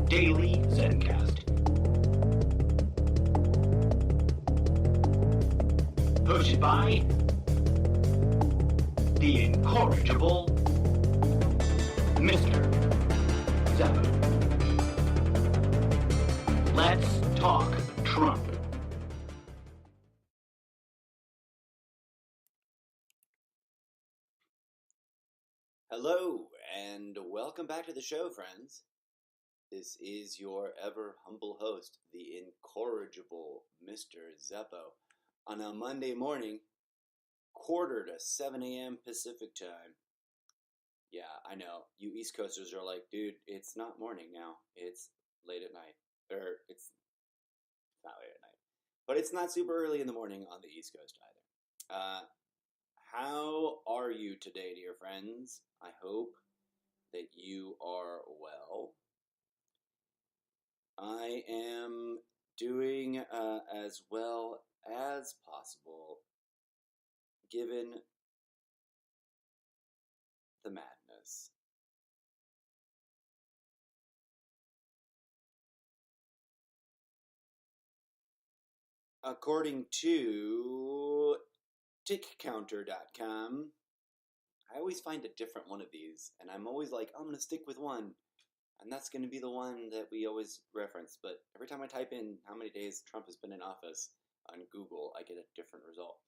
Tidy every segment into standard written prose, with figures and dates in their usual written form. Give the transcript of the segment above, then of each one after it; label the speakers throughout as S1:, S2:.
S1: Daily Zencast. Hosted by the incorrigible Mr. Zeppo. Let's talk Trump.
S2: Hello, and welcome back to the show, friends. This is your ever humble host, the incorrigible Mr. Zeppo, on a Monday morning, 6:45 a.m. Pacific time. Yeah, I know. You East Coasters are like, dude, it's not morning now. It's late at night. Or it's not late at night. But it's not super early in the morning on the East Coast either. How are you today, dear friends? I hope that you are well. I am doing as well as possible, given the madness. According to tickcounter.com, I always find a different one of these, and I'm always like, I'm going to stick with one, and that's going to be the one that we always reference. But every time I type in how many days Trump has been in office on Google, I get a different result.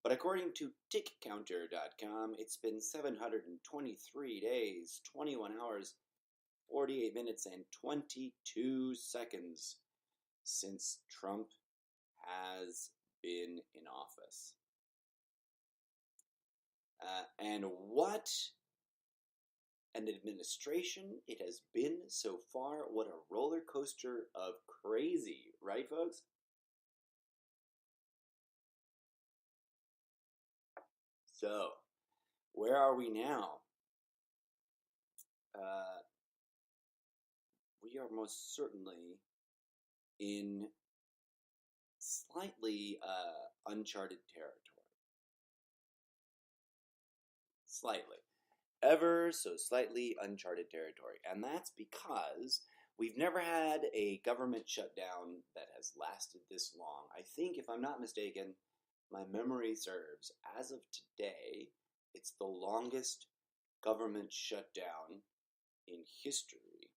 S2: But according to tickcounter.com, it's been 723 days, 21 hours, 48 minutes, and 22 seconds since Trump has been in office. And what an administration it has been so far. What a roller coaster of crazy, right, folks? So, where are we now? We are most certainly in slightly uncharted territory. Slightly. Ever so slightly uncharted territory. And that's because we've never had a government shutdown that has lasted this long. I think, if I'm not mistaken, my memory serves, as of today, it's the longest government shutdown in history.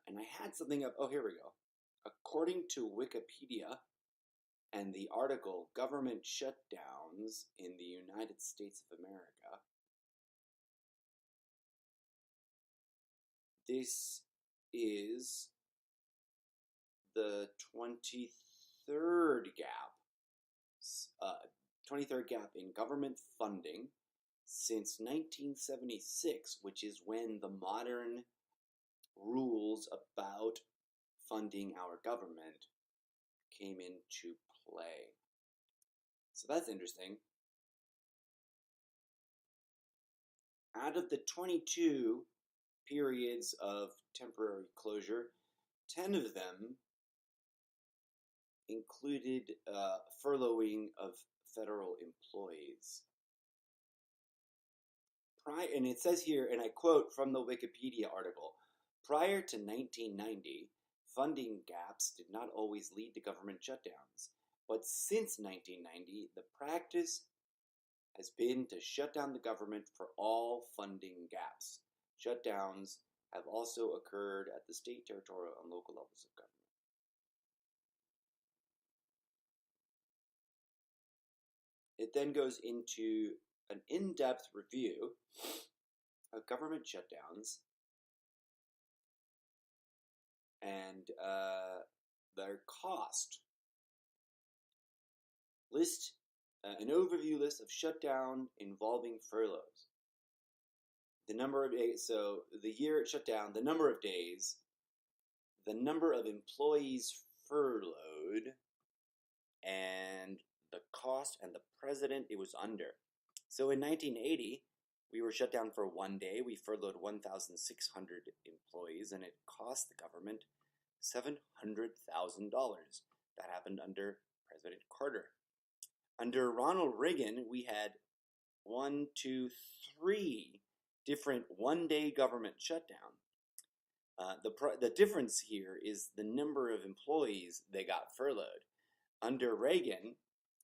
S2: And I had something up. Oh, here we go. According to Wikipedia and the article Government Shutdowns in the United States of America, this is the 23rd gap. 23rd gap in government funding since 1976, which is when the modern rules about funding our government came into play. So that's interesting. Out of the 22 periods of temporary closure, 10 of them included furloughing of federal employees. And it says here, and I quote from the Wikipedia article, prior to 1990, funding gaps did not always lead to government shutdowns. But since 1990, the practice has been to shut down the government for all funding gaps. Shutdowns have also occurred at the state, territorial, and local levels of government. It then goes into an in-depth review of government shutdowns and their cost. List an overview list of shutdown involving furloughs. The number of days, so the year it shut down, the number of days, the number of employees furloughed, and the cost and the president it was under. So in 1980, we were shut down for 1 day. We furloughed 1,600 employees, and it cost the government $700,000. That happened under President Carter. Under Ronald Reagan, we had 3 different one-day government shutdown. The difference here is the number of employees they got furloughed. Under Reagan,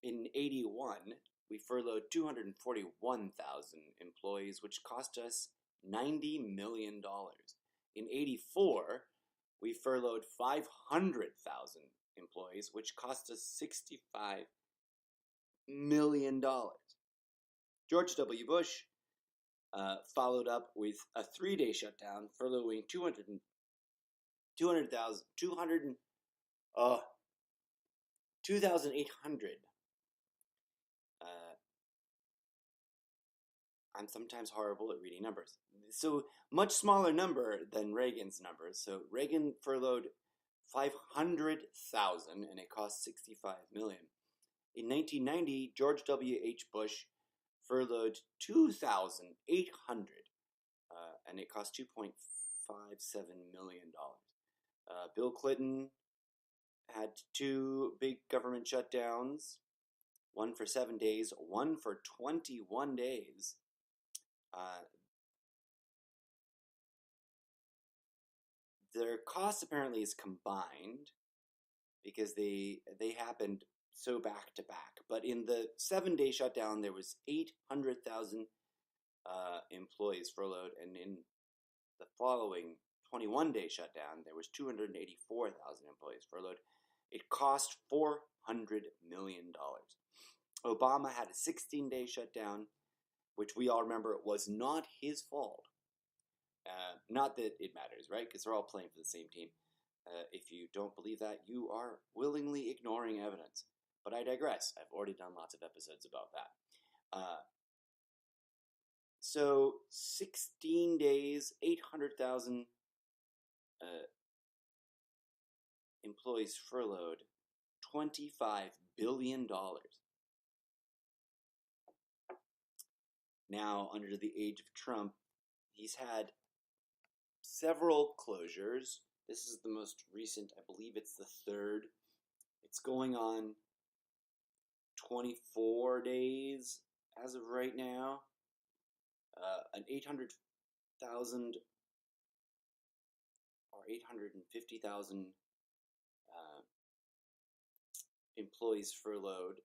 S2: in 81, we furloughed 241,000 employees, which cost us $90 million. In 84, we furloughed 500,000 employees, which cost us $65 million. George W. Bush followed up with a 3-day shutdown, furloughing 200,000, 2,800. I'm sometimes horrible at reading numbers. So much smaller number than Reagan's numbers. So Reagan furloughed 500,000 and it cost 65 million. In 1990, George W.H. Bush furloughed 2,800 and it cost $2.57 million. Bill Clinton had 2 big government shutdowns, one for 7 days, one for 21 days. Their cost apparently is combined because they happened so back to back. But in the 7-day shutdown, there was 800,000 employees furloughed, and in the following 21-day shutdown, there was 284,000 employees furloughed. It cost $400 million. Obama had a 16-day shutdown, which we all remember was not his fault. Not that it matters, right? Because they're all playing for the same team. If you don't believe that, you are willingly ignoring evidence. But I digress. I've already done lots of episodes about that. So 16 days, 800,000 employees furloughed, $25 billion. Now, under the age of Trump, he's had several closures. This is the most recent. I believe it's the 3rd. It's going on 24 days as of right now. An 800,000 or 850,000 employees furloughed,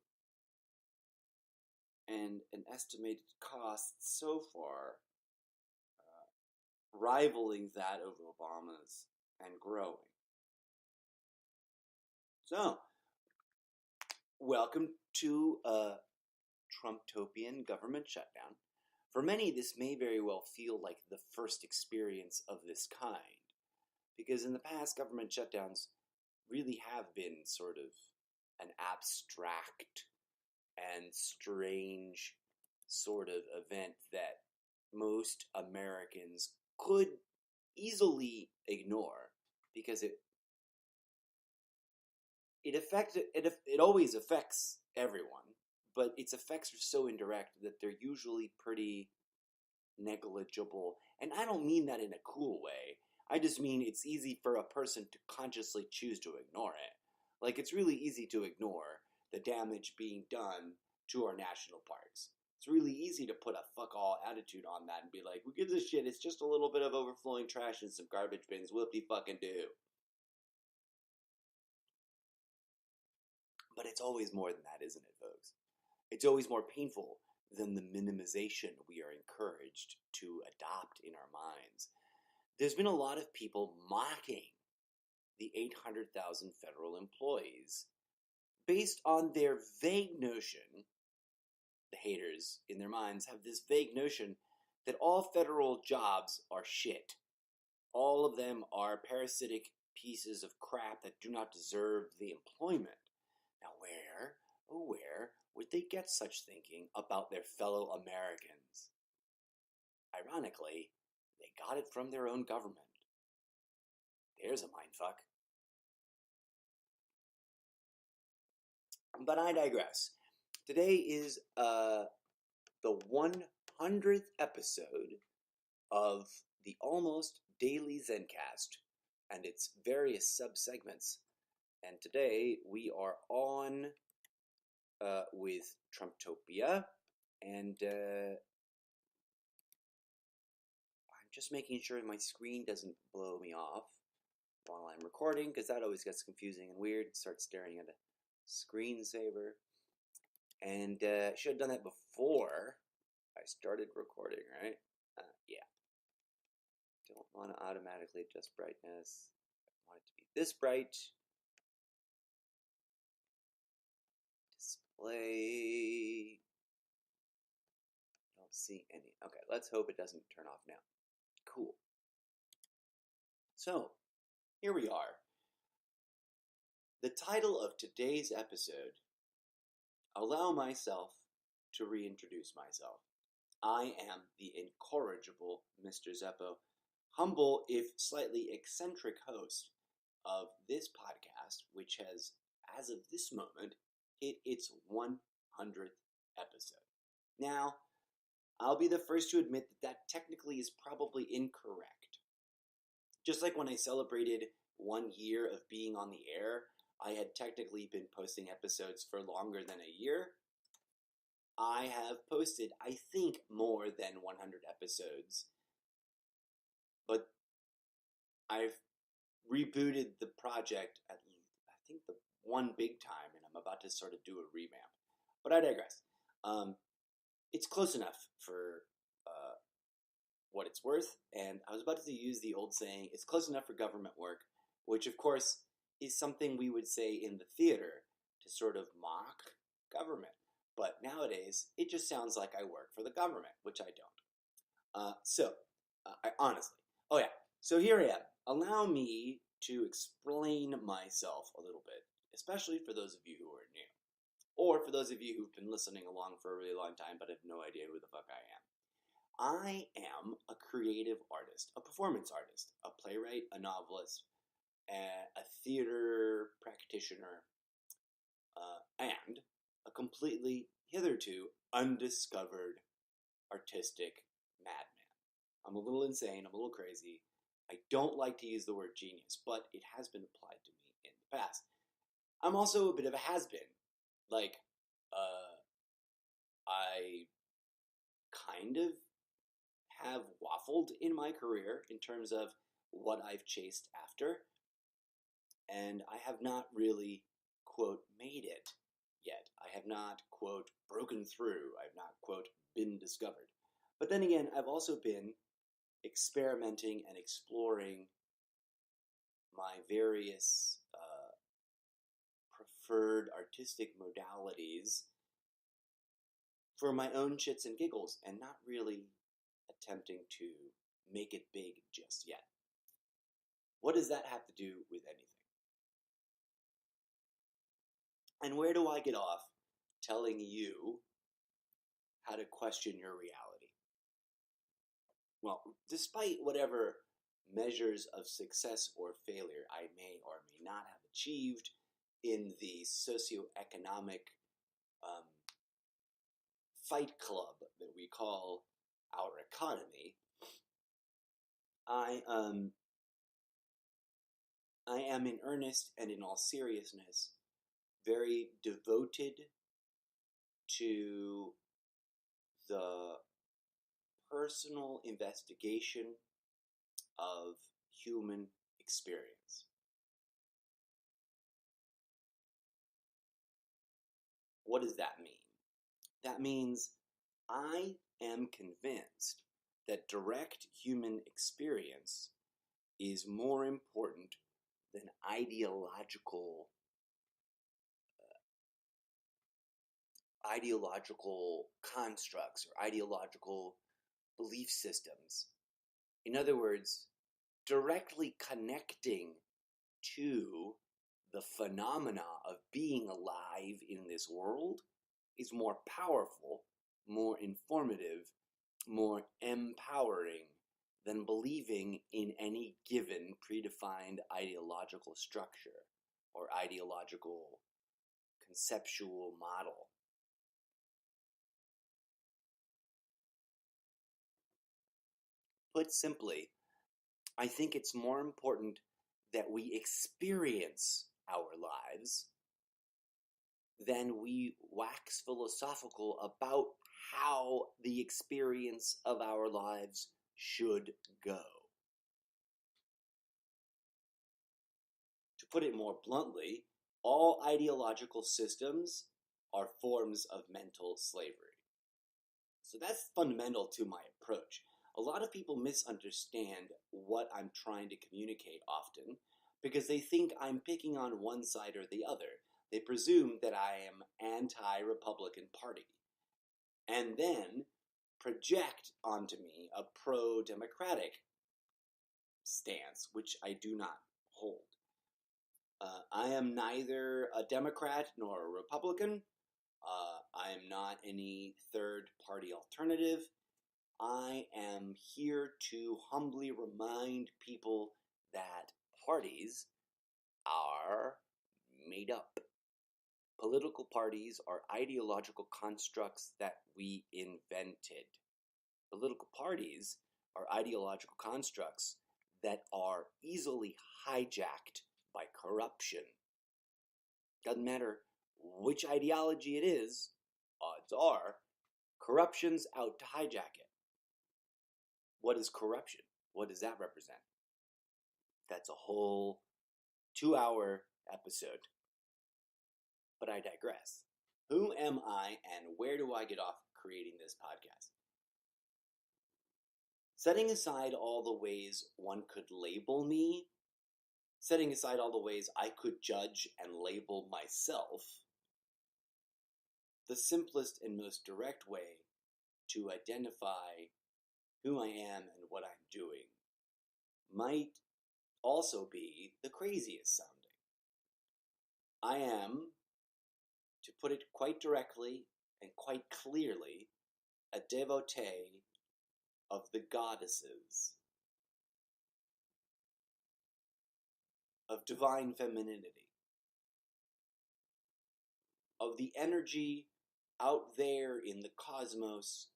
S2: and an estimated cost so far rivaling that of Obama's and growing. So, welcome to a Trumptopian government shutdown. For many, this may very well feel like the first experience of this kind, because in the past, government shutdowns really have been sort of an abstract and strange sort of event that most Americans could easily ignore, because it always affects everyone, but its effects are so indirect that they're usually pretty negligible. And I don't mean that in a cool way. I just mean it's easy for a person to consciously choose to ignore it. Like, it's really easy to ignore the damage being done to our national parks. It's really easy to put a fuck all attitude on that and be like, who gives a shit? It's just a little bit of overflowing trash and some garbage bins. Whoop-de-fucking-do. But it's always more than that, isn't it, folks? It's always more painful than the minimization we are encouraged to adopt in our minds. There's been a lot of people mocking the 800,000 federal employees based on their vague notion. The haters in their minds have this vague notion that all federal jobs are shit. All of them are parasitic pieces of crap that do not deserve the employment. Now, where would they get such thinking about their fellow Americans? Ironically, they got it from their own government. There's a mindfuck. But I digress. Today is the 100th episode of the Almost Daily Zencast and its various sub-segments. And today we are on with Trumptopia, and I'm just making sure my screen doesn't blow me off while I'm recording, because that always gets confusing and weird. Start staring at a screensaver. And should have done that before I started recording, right? Yeah. Don't want to automatically adjust brightness. I want it to be this bright. Display. Don't see any. Okay, let's hope it doesn't turn off now. Cool. So, here we are. The title of today's episode, allow myself to reintroduce myself. I am the incorrigible Mr. Zeppo, humble if slightly eccentric host of this podcast, which has, as of this moment, hit its 100th episode. Now, I'll be the first to admit that technically is probably incorrect. Just like when I celebrated 1 year of being on the air, I had technically been posting episodes for longer than a year. I have posted, I think, more than 100 episodes, but I've rebooted the project at, I think, the one big time, and I'm about to sort of do a revamp. But I digress. It's close enough for what it's worth, and I was about to use the old saying, it's close enough for government work, which, of course, is something we would say in the theater to sort of mock government. But nowadays, it just sounds like I work for the government, which I don't. I honestly. Oh yeah, so here I am. Allow me to explain myself a little bit, especially for those of you who are new. Or for those of you who've been listening along for a really long time but have no idea who the fuck I am. I am a creative artist, a performance artist, a playwright, a novelist, a theater practitioner, and a completely, hitherto, undiscovered artistic madman. I'm a little insane, I'm a little crazy. I don't like to use the word genius, but it has been applied to me in the past. I'm also a bit of a has-been. Like, I kind of have waffled in my career in terms of what I've chased after, and I have not really, quote, made it yet. I have not, quote, broken through. I have not, quote, been discovered. But then again, I've also been experimenting and exploring my various preferred artistic modalities for my own shits and giggles, and not really attempting to make it big just yet. What does that have to do with anything? And where do I get off telling you how to question your reality? Well, despite whatever measures of success or failure I may or may not have achieved in the socioeconomic fight club that we call our economy, I am in earnest and in all seriousness very devoted to the personal investigation of human experience. What does that mean? That means I am convinced that direct human experience is more important than ideological constructs or ideological belief systems. In other words, directly connecting to the phenomena of being alive in this world is more powerful, more informative, more empowering than believing in any given predefined ideological structure or ideological conceptual model. Put simply, I think it's more important that we experience our lives than we wax philosophical about how the experience of our lives should go. To put it more bluntly, all ideological systems are forms of mental slavery. So that's fundamental to my approach. A lot of people misunderstand what I'm trying to communicate often because they think I'm picking on one side or the other. They presume that I am anti-Republican Party and then project onto me a pro-democratic stance, which I do not hold. I am neither a Democrat nor a Republican. I am not any third-party alternative. I am here to humbly remind people that parties are made up. Political parties are ideological constructs that we invented. Political parties are ideological constructs that are easily hijacked by corruption. Doesn't matter which ideology it is, odds are, corruption's out to hijack it. What is corruption? What does that represent? That's a whole 2-hour episode. But I digress. Who am I and where do I get off creating this podcast? Setting aside all the ways one could label me, setting aside all the ways I could judge and label myself, the simplest and most direct way to identify who I am and what I'm doing might also be the craziest sounding. I am, to put it quite directly and quite clearly, a devotee of the goddesses, of divine femininity, of the energy out there in the cosmos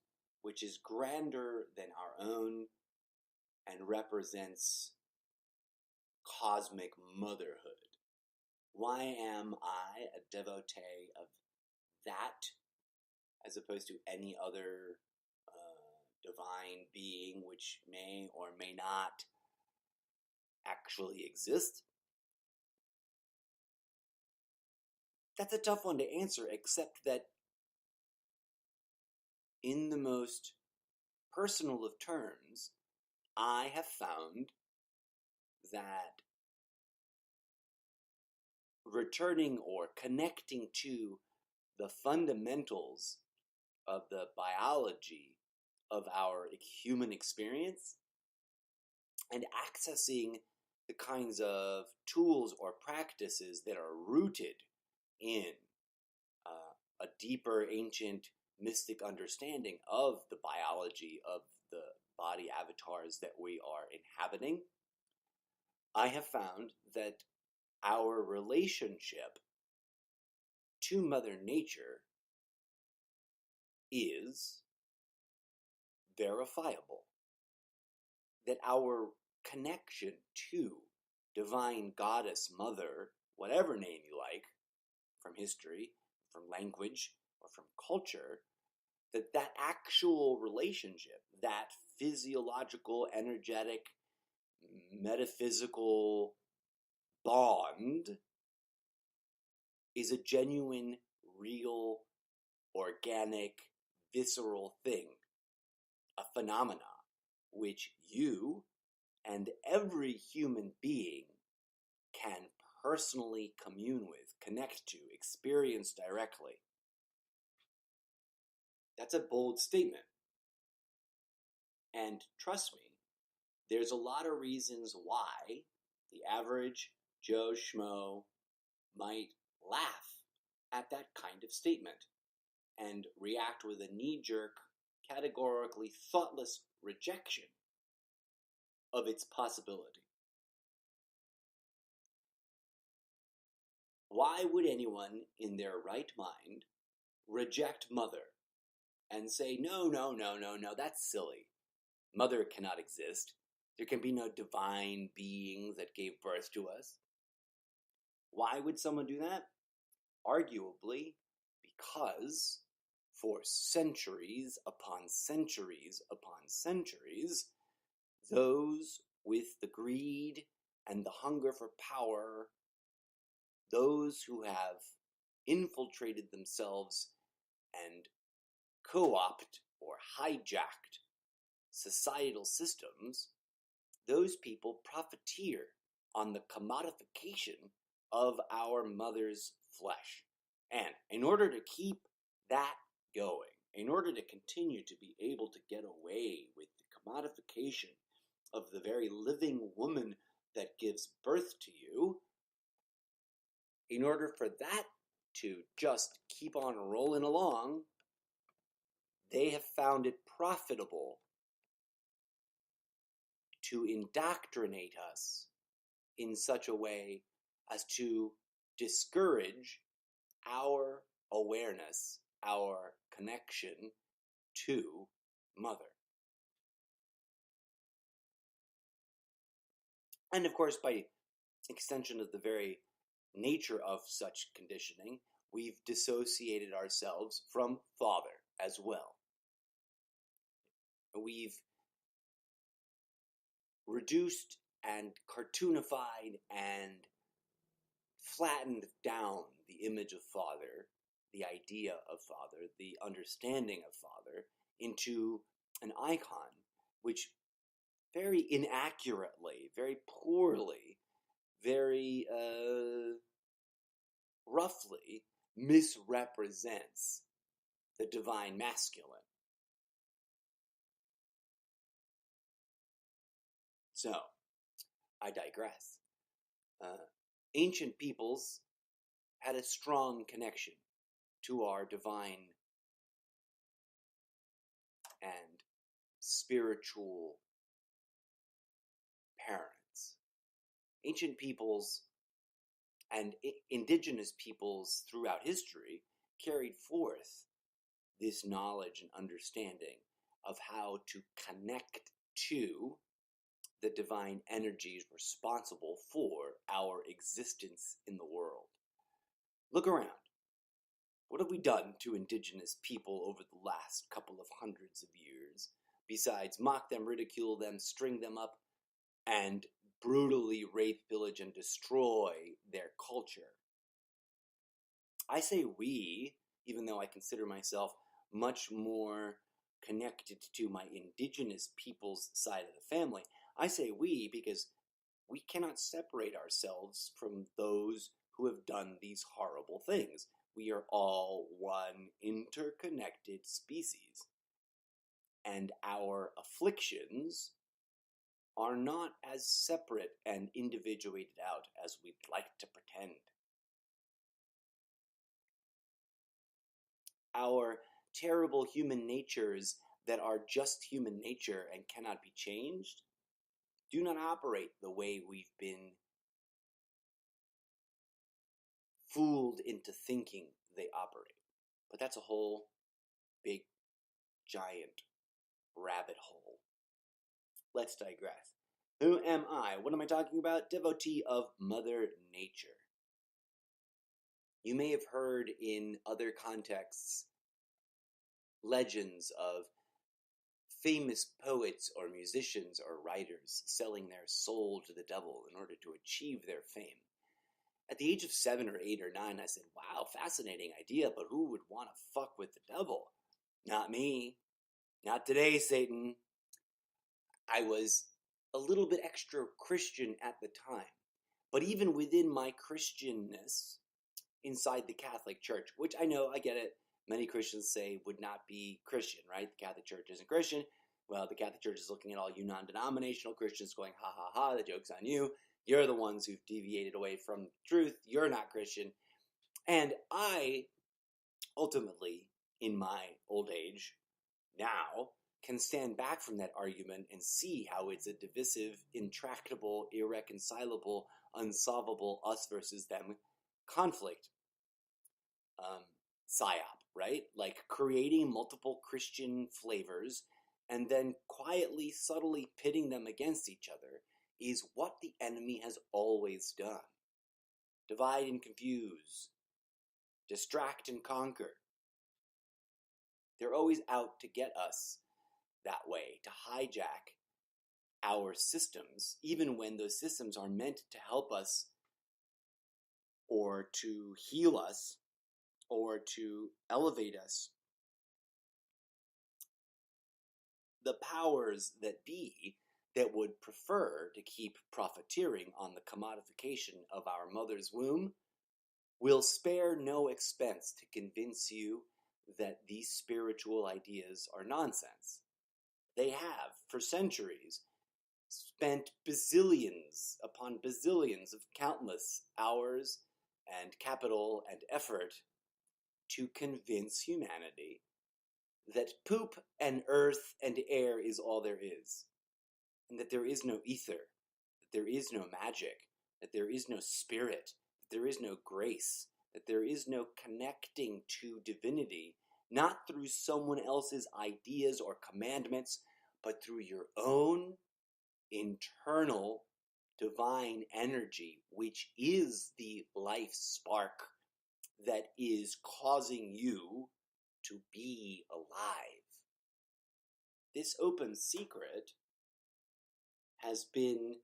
S2: which is grander than our own and represents cosmic motherhood. Why am I a devotee of that as opposed to any other divine being which may or may not actually exist? That's a tough one to answer, except that in the most personal of terms, I have found that returning or connecting to the fundamentals of the biology of our human experience and accessing the kinds of tools or practices that are rooted in a deeper ancient mystic understanding of the biology of the body avatars that we are inhabiting, I have found that our relationship to Mother Nature is verifiable. That our connection to divine goddess mother, whatever name you like, from history, from language, or from culture, that actual relationship, that physiological, energetic, metaphysical bond is a genuine, real, organic, visceral thing, a phenomena which you and every human being can personally commune with, connect to, experience directly. That's a bold statement. And trust me, there's a lot of reasons why the average Joe Schmo might laugh at that kind of statement and react with a knee-jerk, categorically thoughtless rejection of its possibility. Why would anyone in their right mind reject Mother and say, no, that's silly. Mother cannot exist. There can be no divine being that gave birth to us. Why would someone do that? Arguably, because for centuries upon centuries upon centuries, those with the greed and the hunger for power, those who have infiltrated themselves and co-opted or hijacked societal systems, those people profiteer on the commodification of our mother's flesh. And in order to keep that going, in order to continue to be able to get away with the commodification of the very living woman that gives birth to you, in order for that to just keep on rolling along, they have found it profitable to indoctrinate us in such a way as to discourage our awareness, our connection to Mother. And of course, by extension of the very nature of such conditioning, we've dissociated ourselves from Father as well. We've reduced and cartoonified and flattened down the image of Father, the idea of Father, the understanding of Father, into an icon which very inaccurately, very poorly, very roughly misrepresents the divine masculine. So, I digress. Ancient peoples had a strong connection to our divine and spiritual parents. Ancient peoples and indigenous peoples throughout history carried forth this knowledge and understanding of how to connect to the divine energies responsible for our existence in the world. Look around. What have we done to indigenous people over the last couple of hundreds of years, besides mock them, ridicule them, string them up, and brutally rape, pillage, and destroy their culture? I say we, even though I consider myself much more connected to my indigenous people's side of the family. I say we because we cannot separate ourselves from those who have done these horrible things. We are all one interconnected species. And our afflictions are not as separate and individuated out as we'd like to pretend. Our terrible human natures that are just human nature and cannot be changed do not operate the way we've been fooled into thinking they operate. But that's a whole big, giant rabbit hole. Let's digress. Who am I? What am I talking about? Devotee of Mother Nature. You may have heard in other contexts legends of famous poets or musicians or writers selling their soul to the devil in order to achieve their fame. At the age of 7 or 8 or 9, I said, wow, fascinating idea, but who would want to fuck with the devil? Not me. Not today, Satan. I was a little bit extra Christian at the time. But even within my Christianness, inside the Catholic Church, which I know, I get it, many Christians say would not be Christian, right? The Catholic Church isn't Christian. Well, the Catholic Church is looking at all you non-denominational Christians going, ha ha ha, the joke's on you. You're the ones who've deviated away from the truth. You're not Christian. And I, ultimately, in my old age, now, can stand back from that argument and see how it's a divisive, intractable, irreconcilable, unsolvable us versus them conflict psyop, right? Like creating multiple Christian flavors and then quietly, subtly pitting them against each other is what the enemy has always done. Divide and confuse. Distract and conquer. They're always out to get us that way, to hijack our systems, even when those systems are meant to help us or to heal us or to elevate us, the powers that be that would prefer to keep profiteering on the commodification of our mother's womb will spare no expense to convince you that these spiritual ideas are nonsense. They have, for centuries, spent bazillions upon bazillions of countless hours and capital and effort to convince humanity that poop and earth and air is all there is, and that there is no ether, that there is no magic, that there is no spirit, that there is no grace, that there is no connecting to divinity, not through someone else's ideas or commandments, but through your own internal divine energy, which is the life spark that is causing you to be alive. This open secret has been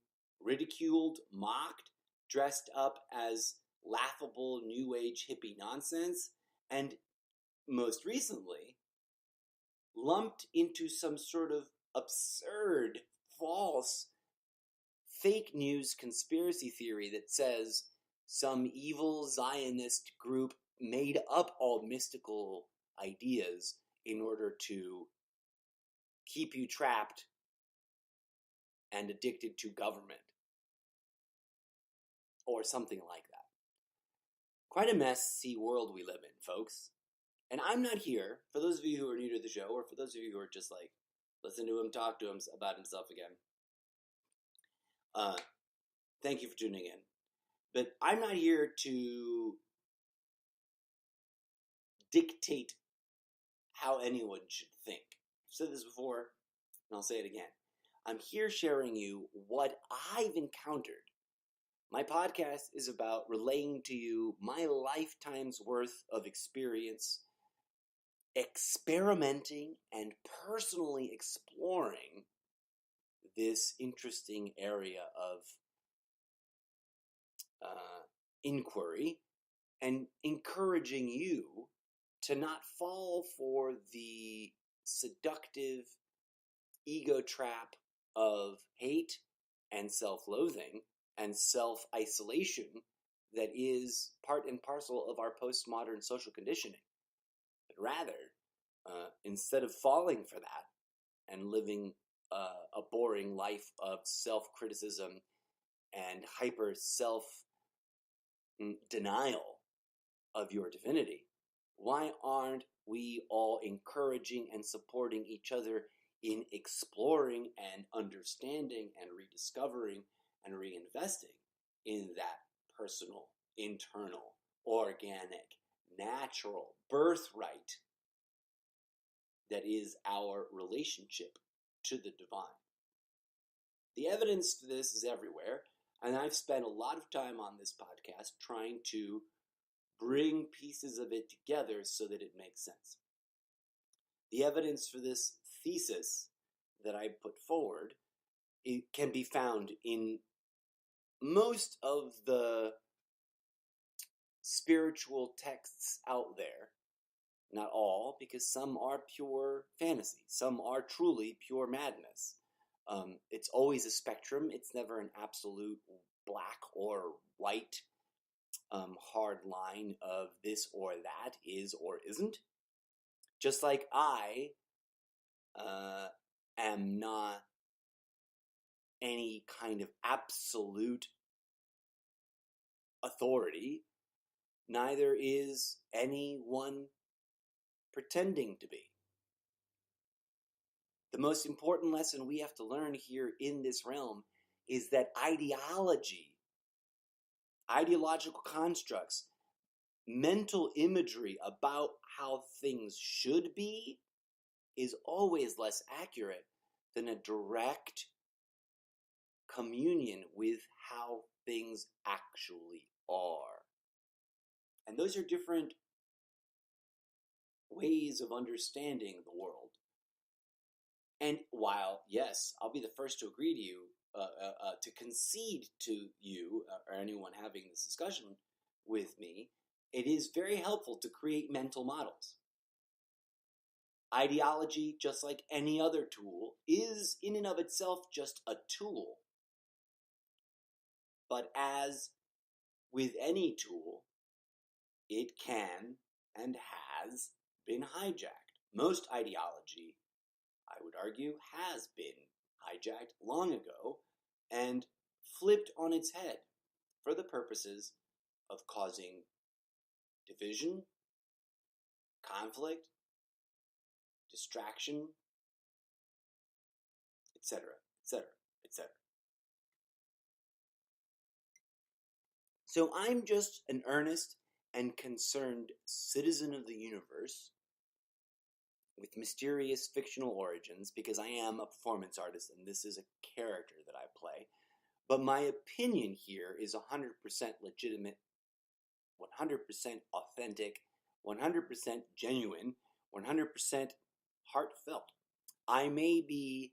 S2: ridiculed, mocked, dressed up as laughable New Age hippie nonsense, and most recently, lumped into some sort of absurd, false, fake news conspiracy theory that says some evil Zionist group made up all mystical ideas in order to keep you trapped and addicted to government, or something like that. Quite a messy world we live in, folks. And I'm not here, for those of you who are new to the show, or for those of you who are just like, listen to him talk to him about himself again. Thank you for tuning in. But I'm not here to dictate how anyone should think. I've said this before, and I'll say it again. I'm here sharing you what I've encountered. My podcast is about relaying to you my lifetime's worth of experience, experimenting and personally exploring this interesting area of inquiry, and encouraging you to not fall for the seductive ego trap of hate and self-loathing and self-isolation that is part and parcel of our postmodern social conditioning. But rather, instead of falling for that and living a boring life of self-criticism and hyper self-denial of your divinity, why aren't we all encouraging and supporting each other in exploring and understanding and rediscovering and reinvesting in that personal, internal, organic, natural birthright that is our relationship to the divine? The evidence for this is everywhere, and I've spent a lot of time on this podcast trying to bring pieces of it together so that it makes sense. The evidence for this thesis that I put forward, it can be found in most of the spiritual texts out there. Not all, because some are pure fantasy. Some are truly pure madness. It's always a spectrum. It's never an absolute black or white hard line of this or that, is or isn't. Just like I am not any kind of absolute authority, neither is anyone pretending to be. The most important lesson we have to learn here in this realm is that ideological constructs, mental imagery about how things should be is always less accurate than a direct communion with how things actually are. And those are different ways of understanding the world. And while, yes, I'll be the first to agree to you, to concede to you or anyone having this discussion with me, it is very helpful to create mental models. Ideology, just like any other tool, is in and of itself just a tool. But as with any tool, it can and has been hijacked. Most ideology, I would argue, has been hijacked long ago and flipped on its head for the purposes of causing division, conflict, distraction, etc., etc., etc. So I'm just an earnest and concerned citizen of the universe with mysterious fictional origins, because I am a performance artist and this is a character that I play. But my opinion here is 100% legitimate, 100% authentic, 100% genuine, 100% heartfelt. I may be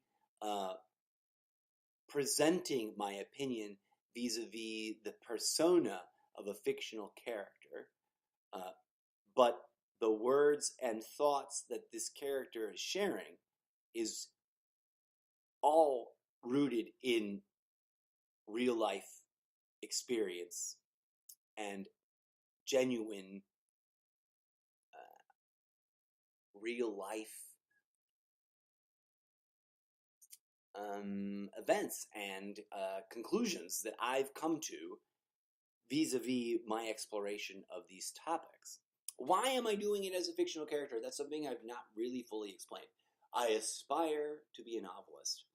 S2: presenting my opinion vis-a-vis the persona of a fictional character, but the words and thoughts that this character is sharing is all rooted in real life experience and genuine real life events and conclusions that I've come to vis-a-vis my exploration of these topics. Why am I doing it as a fictional character? That's something I've not really fully explained. I aspire to be a novelist,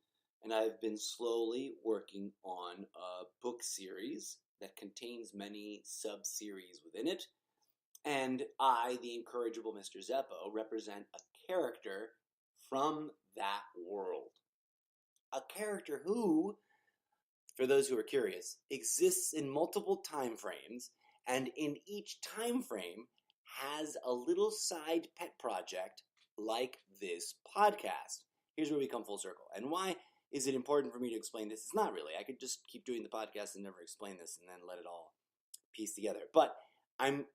S2: and I've been slowly working on a book series that contains many sub-series within it, and I, the incorrigible Mr. Zeppo, represent a character from that world. A character who, for those who are curious, exists in multiple time frames, and in each time frame has a little side pet project like this podcast. Here's where we come full circle. And why is it important for me to explain this? It's not really. I could just keep doing the podcast and never explain this and then let it all piece together. But I'm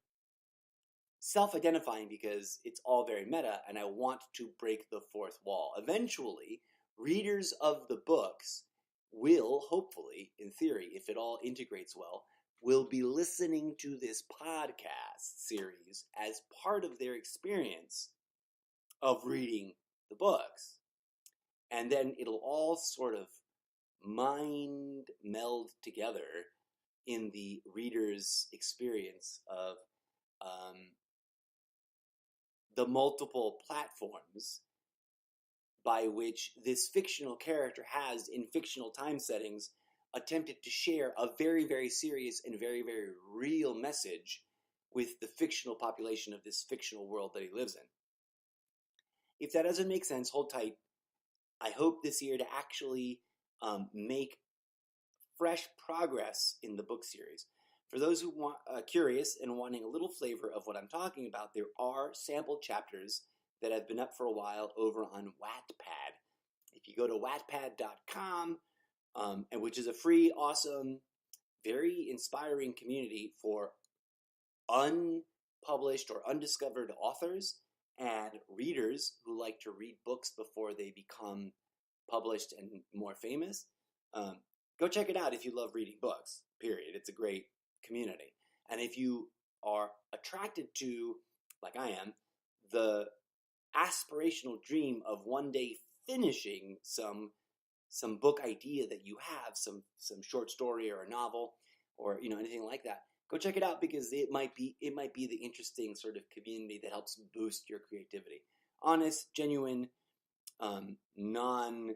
S2: self-identifying because it's all very meta, and I want to break the fourth wall. Eventually, readers of the books will, hopefully, in theory, if it all integrates well, will be listening to this podcast series as part of their experience of reading the books. And then it'll all sort of mind meld together in the reader's experience of the multiple platforms by which this fictional character has, in fictional time settings, attempted to share a very, very serious and very, very real message with the fictional population of this fictional world that he lives in. If that doesn't make sense, hold tight. I hope this year to actually make fresh progress in the book series. For those who want curious and wanting a little flavor of what I'm talking about, there are sample chapters that have been up for a while over on Wattpad. If you go to wattpad.com, and which is a free, awesome, very inspiring community for unpublished or undiscovered authors and readers who like to read books before they become published and more famous, go check it out if you love reading books, period. It's a great community. And if you are attracted to, like I am, the aspirational dream of one day finishing some book idea that you have, some short story or a novel or anything like that, go check it out, because it might be the interesting sort of community that helps boost your creativity. Honest, genuine, non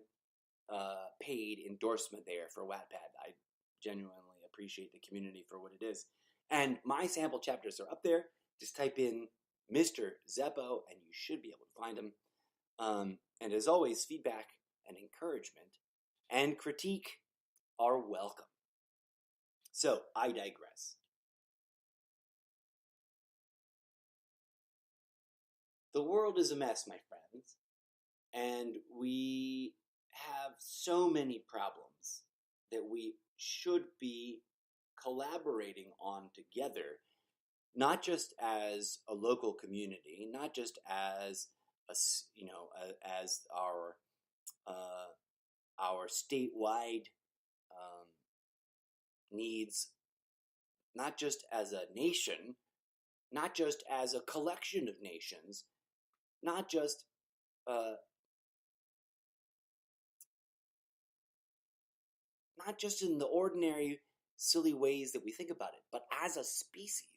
S2: paid endorsement there for Wattpad. I genuinely appreciate the community for what it is. And my sample chapters are up there. Just type in Mr. Zeppo and you should be able to find them. And as always, feedback and encouragement and critique are welcome. So, I digress. The world is a mess, my friends. And we have so many problems that we should be collaborating on together, not just as a local community, not just as as our statewide um, needs, not just as a nation, not just as a collection of nations, not just uh, not just in the ordinary silly ways that we think about it, but as a species,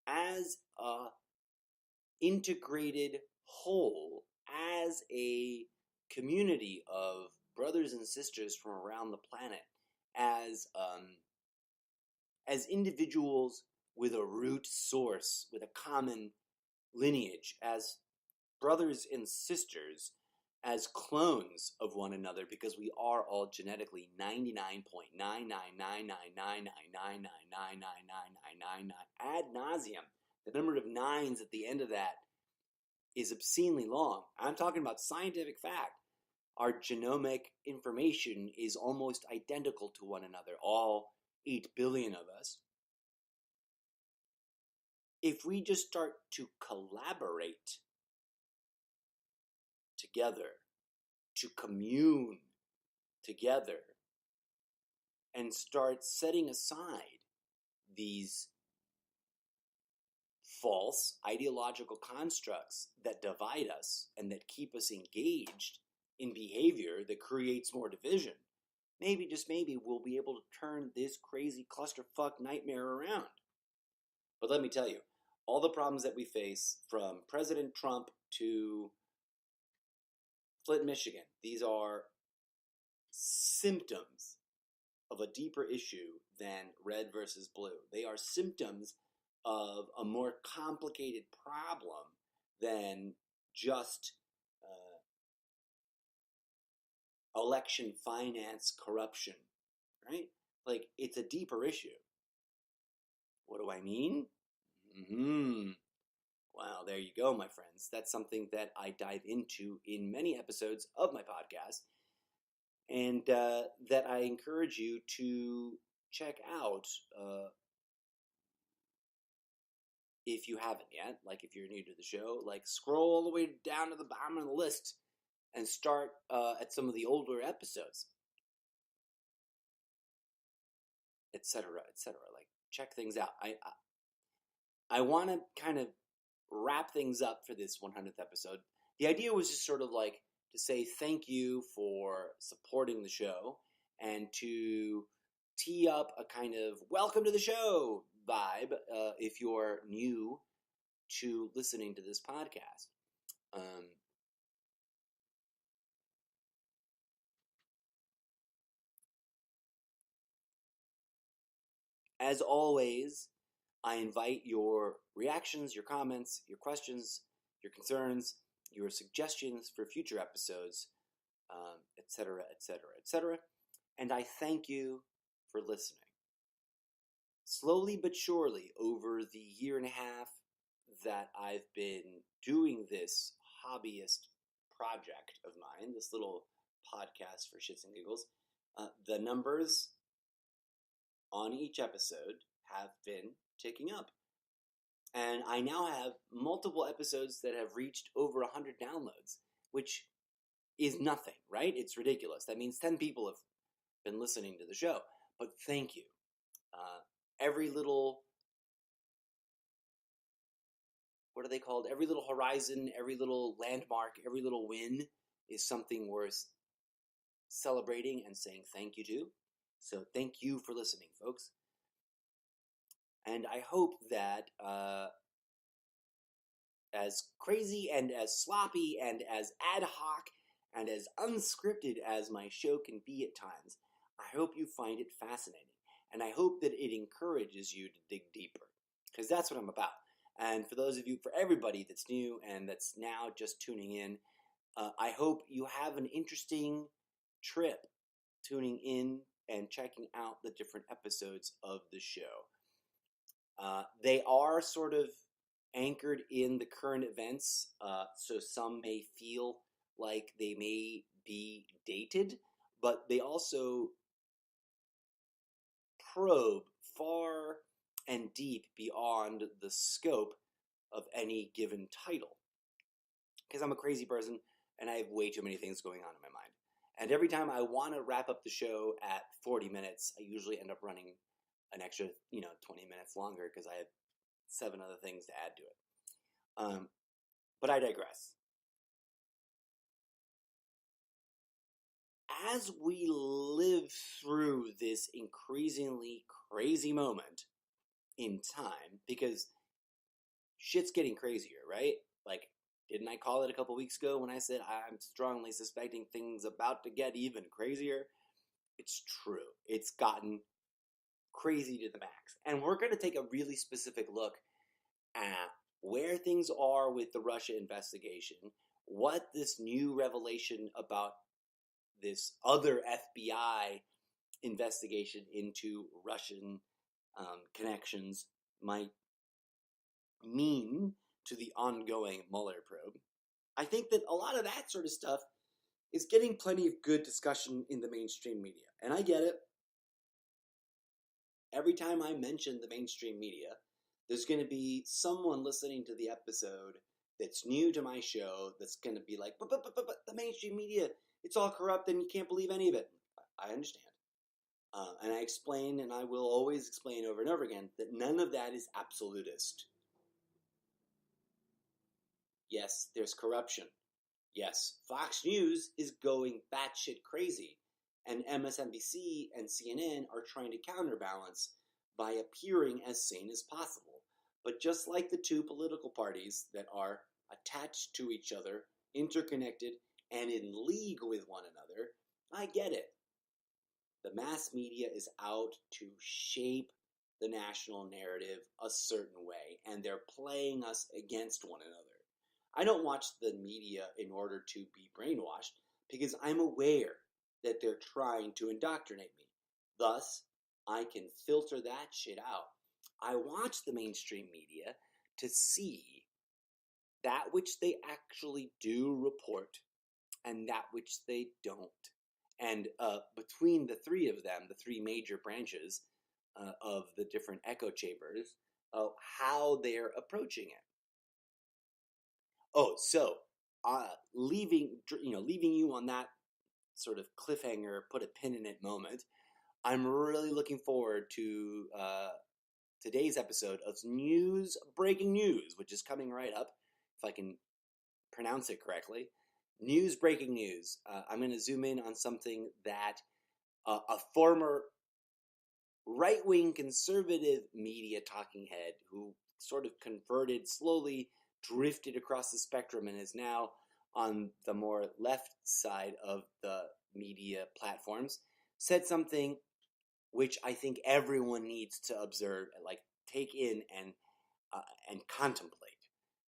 S2: as a integrated whole, as a community of brothers and sisters from around the planet, as individuals with a root source, with a common lineage, as brothers and sisters, as clones of one another, because we are all genetically 99.9999999999999 ad nauseum. The number of nines at the end of that is obscenely long. I'm talking about scientific fact. Our genomic information is almost identical to one another, all 8 billion of us. If we just start to collaborate together, to commune together, and start setting aside these false ideological constructs that divide us and that keep us engaged in behavior that creates more division, maybe, just maybe, we'll be able to turn this crazy clusterfuck nightmare around. But let me tell you, all the problems that we face, from President Trump to Flint, Michigan, these are symptoms of a deeper issue than red versus blue. They are symptoms of a more complicated problem than just election finance corruption, right? Like, it's a deeper issue. What do I mean? Well, there you go, my friends. That's something that I dive into in many episodes of my podcast, and that I encourage you to check out if you haven't yet. Like, if you're new to the show, like, scroll all the way down to the bottom of the list and start at some of the older episodes, etc., etc. Like, check things out. I want to kind of wrap things up for this 100th episode. The idea was just sort of like to say thank you for supporting the show, and to tee up a kind of welcome to the show vibe if you're new to listening to this podcast. As always, I invite your reactions, your comments, your questions, your concerns, your suggestions for future episodes, etc., etc., etc. And I thank you for listening. Slowly but surely, over the year and a half that I've been doing this hobbyist project of mine, this little podcast for shits and giggles, the numbers on each episode have been ticking up. And I now have multiple episodes that have reached over 100 downloads, which is nothing, right? It's ridiculous. That means 10 people have been listening to the show. But thank you. Every little, what are they called? Every little horizon, every little landmark, every little win is something worth celebrating and saying thank you to. So thank you for listening, folks. And I hope that as crazy and as sloppy and as ad hoc and as unscripted as my show can be at times, I hope you find it fascinating. And I hope that it encourages you to dig deeper, because that's what I'm about. And for those of you, for everybody that's new and that's now just tuning in, I hope you have an interesting trip tuning in and checking out the different episodes of the show. They are sort of anchored in the current events, so some may feel like they may be dated, but they also probe far and deep beyond the scope of any given title. Because I'm a crazy person and I have way too many things going on in my mind. And every time I want to wrap up the show at 40 minutes, I usually end up running an extra, 20 minutes longer because I have 7 other things to add to it. But I digress. As we live through this increasingly crazy moment in time, because shit's getting crazier, right? Like, didn't I call it a couple weeks ago when I said I'm strongly suspecting things about to get even crazier? It's true. It's gotten crazy to the max. And we're going to take a really specific look at where things are with the Russia investigation, what this new revelation about this other FBI investigation into Russian connections might mean to the ongoing Mueller probe. I think that a lot of that sort of stuff is getting plenty of good discussion in the mainstream media. And I get it. Every time I mention the mainstream media, there's going to be someone listening to the episode that's new to my show that's going to be like, but the mainstream media, it's all corrupt and you can't believe any of it. I understand. And I explain, and I will always explain over and over again, that none of that is absolutist. Yes, there's corruption. Yes, Fox News is going batshit crazy, and MSNBC and CNN are trying to counterbalance by appearing as sane as possible. But just like the two political parties that are attached to each other, interconnected, and in league with one another, I get it. The mass media is out to shape the national narrative a certain way, and they're playing us against one another. I don't watch the media in order to be brainwashed because I'm aware that they're trying to indoctrinate me. Thus, I can filter that shit out. I watch the mainstream media to see that which they actually do report and that which they don't. And between the three of them, the three major branches of the different echo chambers, how they're approaching it. Oh, so leaving you on that sort of cliffhanger, put a pin in it moment. I'm really looking forward to today's episode of breaking news, which is coming right up, if I can pronounce it correctly. Breaking news. I'm going to zoom in on something that a former right-wing conservative media talking head who sort of converted, slowly drifted across the spectrum and is now on the more left side of the media platforms, said something which I think everyone needs to observe, like take in and contemplate.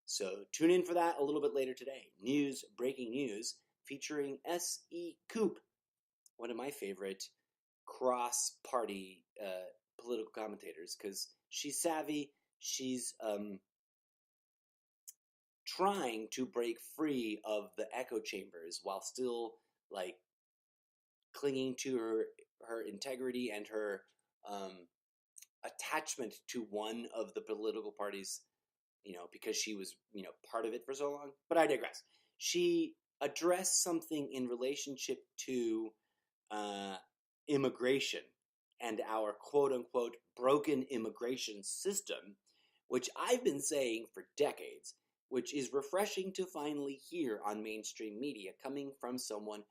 S2: So tune in for that a little bit later today. Breaking news, featuring S.E. Coop, one of my favorite cross-party political commentators, because she's savvy. She's trying to break free of the echo chambers while still like clinging to her integrity and her attachment to one of the political parties, because she was, part of it for so long. But I digress. She addressed something in relationship to immigration and our quote-unquote broken immigration system, which I've been saying for decades, which is refreshing to finally hear on mainstream media coming from someone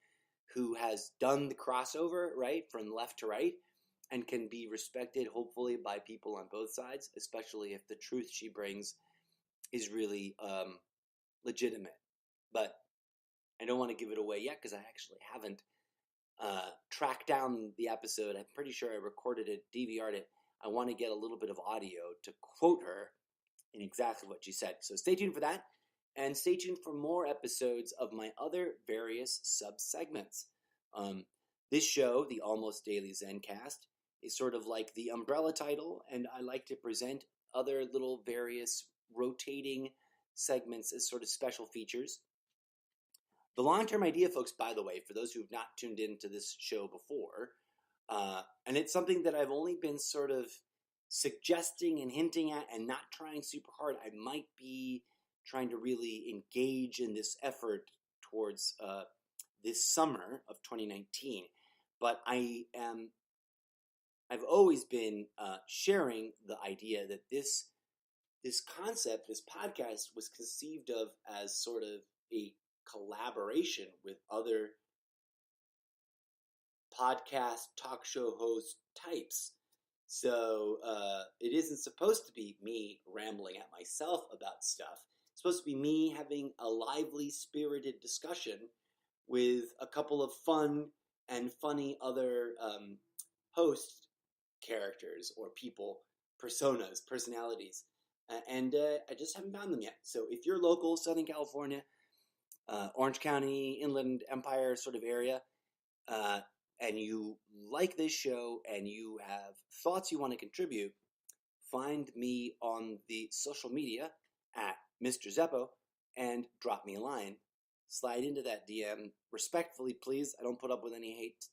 S2: who has done the crossover, right, from left to right, and can be respected, hopefully, by people on both sides, especially if the truth she brings is really legitimate. But I don't want to give it away yet because I actually haven't tracked down the episode. I'm pretty sure I recorded it, DVR'd it. I want to get a little bit of audio to quote her in exactly what she said. So stay tuned for that, and stay tuned for more episodes of my other various sub-segments. This show, the Almost Daily Zencast, is sort of like the umbrella title, and I like to present other little various rotating segments as sort of special features. The long-term idea, folks, by the way, for those who've not tuned into this show before, and it's something that I've only been sort of suggesting and hinting at and not trying super hard. I might be trying to really engage in this effort towards this summer of 2019. But I've always been sharing the idea that this concept, this podcast, was conceived of as sort of a collaboration with other podcast talk show host types. So it isn't supposed to be me rambling at myself about stuff. It's supposed to be me having a lively, spirited discussion with a couple of fun and funny other host characters or people, personas, personalities. And I just haven't found them yet. So if you're local, Southern California, Orange County, Inland Empire sort of area, and you like this show and you have thoughts you want to contribute, find me on the social media at Mr. Zeppo and drop me a line. Slide into that DM respectfully, please. I don't put up with any hate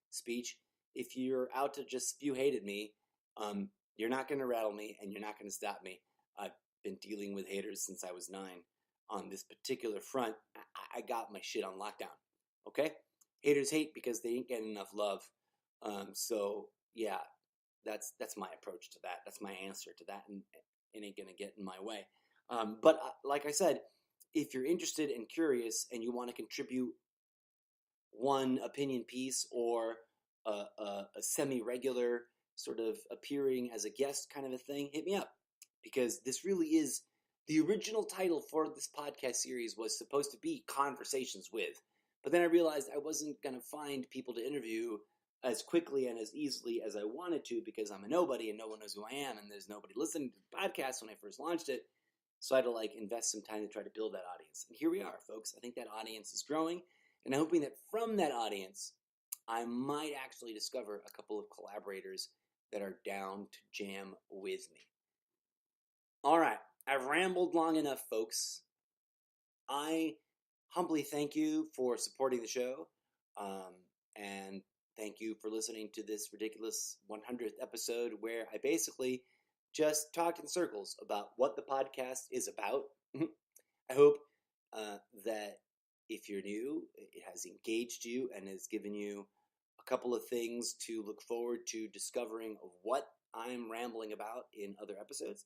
S2: speech. If you're out to just spew hate at me, you're not going to rattle me and you're not going to stop me. I've been dealing with haters since I was 9 on this particular front. I got my shit on lockdown. Okay? Haters hate because they ain't getting enough love. So yeah, that's my approach to that. That's my answer to that, and it ain't gonna get in my way. But like I said, if you're interested and curious and you want to contribute one opinion piece or a semi-regular sort of appearing as a guest kind of a thing, hit me up, because this really is the original title for this podcast series was supposed to be Conversations With. But then I realized I wasn't going to find people to interview as quickly and as easily as I wanted to because I'm a nobody and no one knows who I am and there's nobody listening to the podcast when I first launched it. So I had to invest some time to try to build that audience. And here we are, folks. I think that audience is growing, and I'm hoping that from that audience, I might actually discover a couple of collaborators that are down to jam with me. All right. I've rambled long enough, folks. I humbly thank you for supporting the show, and thank you for listening to this ridiculous 100th episode where I basically just talked in circles about what the podcast is about. I hope that if you're new, it has engaged you and has given you a couple of things to look forward to discovering of what I'm rambling about in other episodes.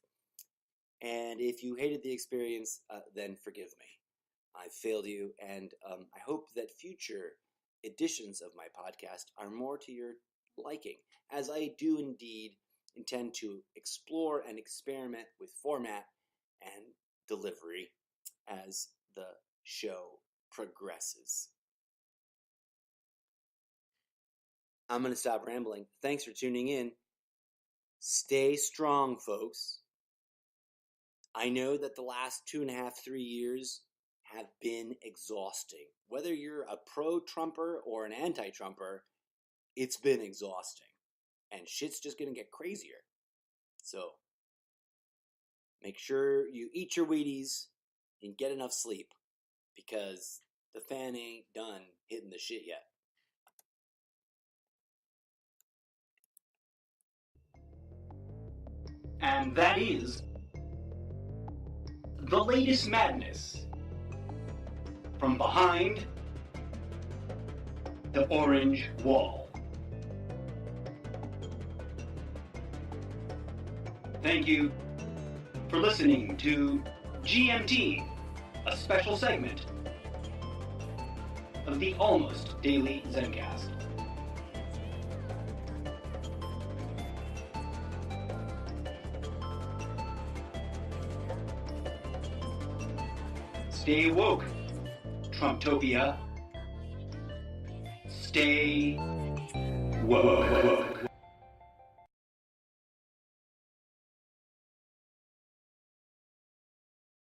S2: And if you hated the experience, then forgive me. I failed you, and I hope that future editions of my podcast are more to your liking, as I do indeed intend to explore and experiment with format and delivery as the show progresses. I'm going to stop rambling. Thanks for tuning in. Stay strong, folks. I know that the last 2.5, 3 years have been exhausting. Whether you're a pro-Trumper or an anti-Trumper, it's been exhausting. And shit's just going to get crazier. So, make sure you eat your Wheaties and get enough sleep, because the fan ain't done hitting the shit yet.
S1: And that is the latest madness from behind the orange wall. Thank you for listening to GMT, a special segment of the Almost Daily Zencast. Stay woke, Trumptopia. Stay woke.